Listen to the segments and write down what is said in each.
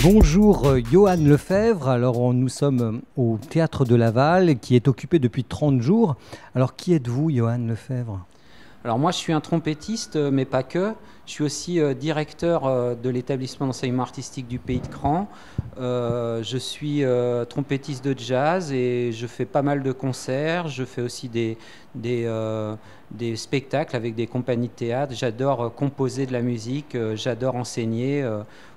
Bonjour Johan Lefebvre, alors nous sommes au Théâtre de Laval qui est occupé depuis 30 jours. Alors qui êtes-vous Johan Lefebvre? Alors moi je suis un trompettiste, mais pas que. Je suis aussi directeur de l'établissement d'enseignement artistique du Pays de Cran. Je suis trompettiste de jazz et je fais pas mal de concerts. Je fais aussi des spectacles avec des compagnies de théâtre. J'adore composer de la musique, j'adore enseigner.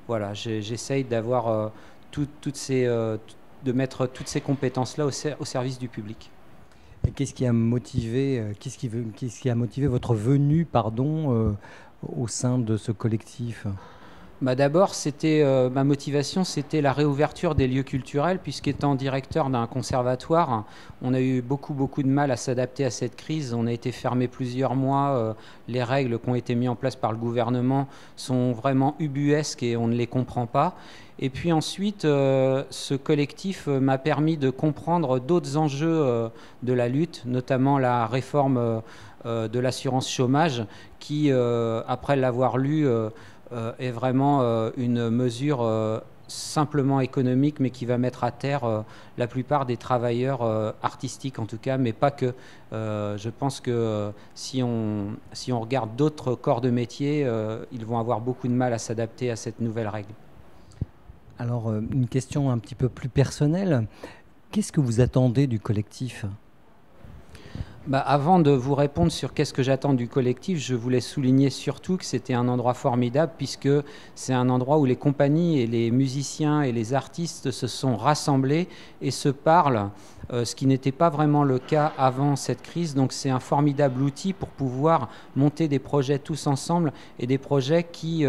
Voilà, j'essaye d'avoir de mettre toutes ces compétences-là au service du public. Et qu'est-ce qui a motivé, qu'est-ce qui a motivé votre venue, au sein de ce collectif? Bah d'abord, ma motivation, c'était la réouverture des lieux culturels, puisqu'étant directeur d'un conservatoire, on a eu beaucoup de mal à s'adapter à cette crise. On a été fermé plusieurs mois. Les règles qui ont été mises en place par le gouvernement sont vraiment ubuesques et on ne les comprend pas. Et puis ensuite, ce collectif m'a permis de comprendre d'autres enjeux de la lutte, notamment la réforme de l'assurance chômage, qui, après l'avoir lu, est vraiment une mesure simplement économique, mais qui va mettre à terre la plupart des travailleurs artistiques en tout cas, mais pas que. Je pense que si on regarde d'autres corps de métier, ils vont avoir beaucoup de mal à s'adapter à cette nouvelle règle. Alors une question un petit peu plus personnelle. Qu'est-ce que vous attendez du collectif? Bah, avant de vous répondre sur qu'est-ce que j'attends du collectif, je voulais souligner surtout que c'était un endroit formidable, puisque c'est un endroit où les compagnies et les musiciens et les artistes se sont rassemblés et se parlent, ce qui n'était pas vraiment le cas avant cette crise. Donc c'est un formidable outil pour pouvoir monter des projets tous ensemble, et des projets qui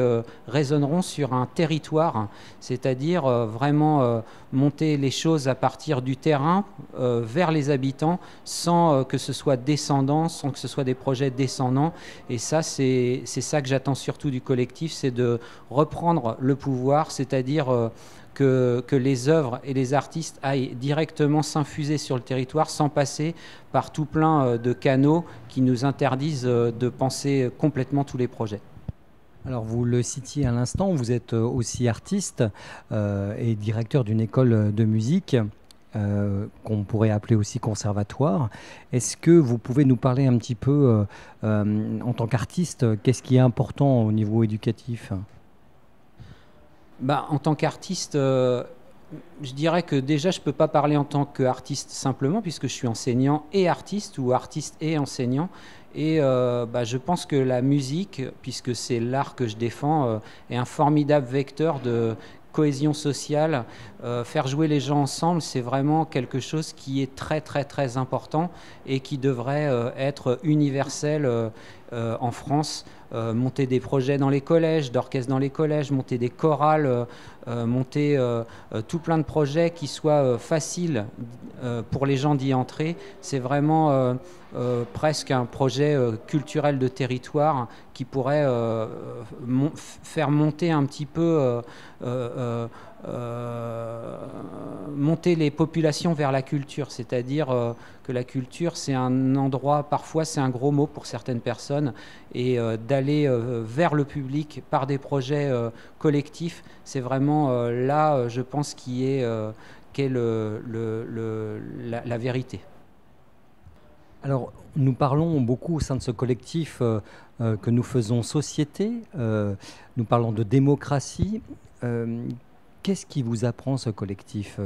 résonneront sur un territoire, c'est-à-dire vraiment monter les choses à partir du terrain vers les habitants, sans que ce soit descendant, sans que ce soit des projets descendants. Et ça, c'est ça que j'attends surtout du collectif, c'est de reprendre le pouvoir, c'est-à-dire que les œuvres et les artistes aillent directement s'infuser sur le territoire sans passer par tout plein de canaux qui nous interdisent de penser complètement tous les projets. Alors vous le citiez à l'instant, vous êtes aussi artiste et directeur d'une école de musique qu'on pourrait appeler aussi conservatoire. Est-ce que vous pouvez nous parler un petit peu, en tant qu'artiste, qu'est-ce qui est important au niveau éducatif? Bah, en tant qu'artiste, je dirais que déjà, je ne peux pas parler en tant qu'artiste simplement, puisque je suis enseignant et artiste, ou artiste et enseignant. Et bah, je pense que la musique, puisque c'est l'art que je défends, est un formidable vecteur de cohésion sociale. Faire jouer les gens ensemble, c'est vraiment quelque chose qui est très important et qui devrait être universel en France. Monter des projets dans les collèges, d'orchestres dans les collèges, monter des chorales, monter tout plein de projets qui soient faciles pour les gens d'y entrer. C'est vraiment presque un projet culturel de territoire qui pourrait faire monter un petit peu monter les populations vers la culture, c'est-à-dire que la culture, c'est un endroit, parfois c'est un gros mot pour certaines personnes, et d'aller vers le public par des projets collectifs, c'est vraiment là, je pense, qu'est la vérité. Alors, nous parlons beaucoup au sein de ce collectif que nous faisons société, nous parlons de démocratie. Qu'est-ce qui vous apprend ce collectif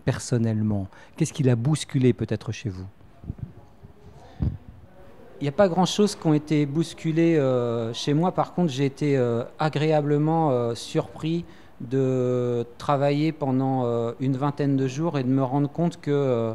personnellement? Qu'est-ce qui l'a bousculé peut-être chez vous? Il n'y a pas grand-chose qui ont été bousculés chez moi. Par contre, j'ai été agréablement surpris de travailler pendant une vingtaine de jours et de me rendre compte que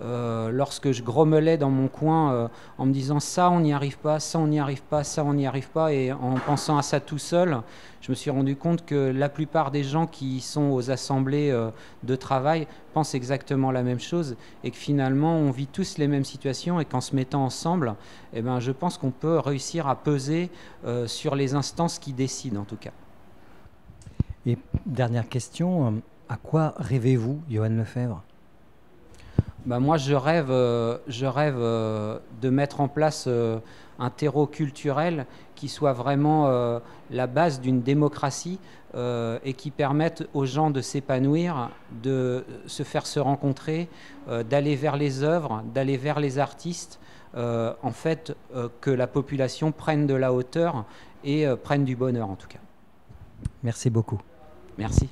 lorsque je grommelais dans mon coin en me disant ça on n'y arrive pas, ça on n'y arrive pas, ça on n'y arrive pas, et en pensant à ça tout seul, je me suis rendu compte que la plupart des gens qui sont aux assemblées de travail pensent exactement la même chose, et que finalement on vit tous les mêmes situations, et qu'en se mettant ensemble, eh ben, je pense qu'on peut réussir à peser sur les instances qui décident en tout cas. Et dernière question, à quoi rêvez-vous, Johan Lefebvre? Moi, je rêve de mettre en place un terreau culturel qui soit vraiment la base d'une démocratie et qui permette aux gens de s'épanouir, de se rencontrer, d'aller vers les œuvres, d'aller vers les artistes, en fait, que la population prenne de la hauteur et prenne du bonheur en tout cas. Merci beaucoup. Merci.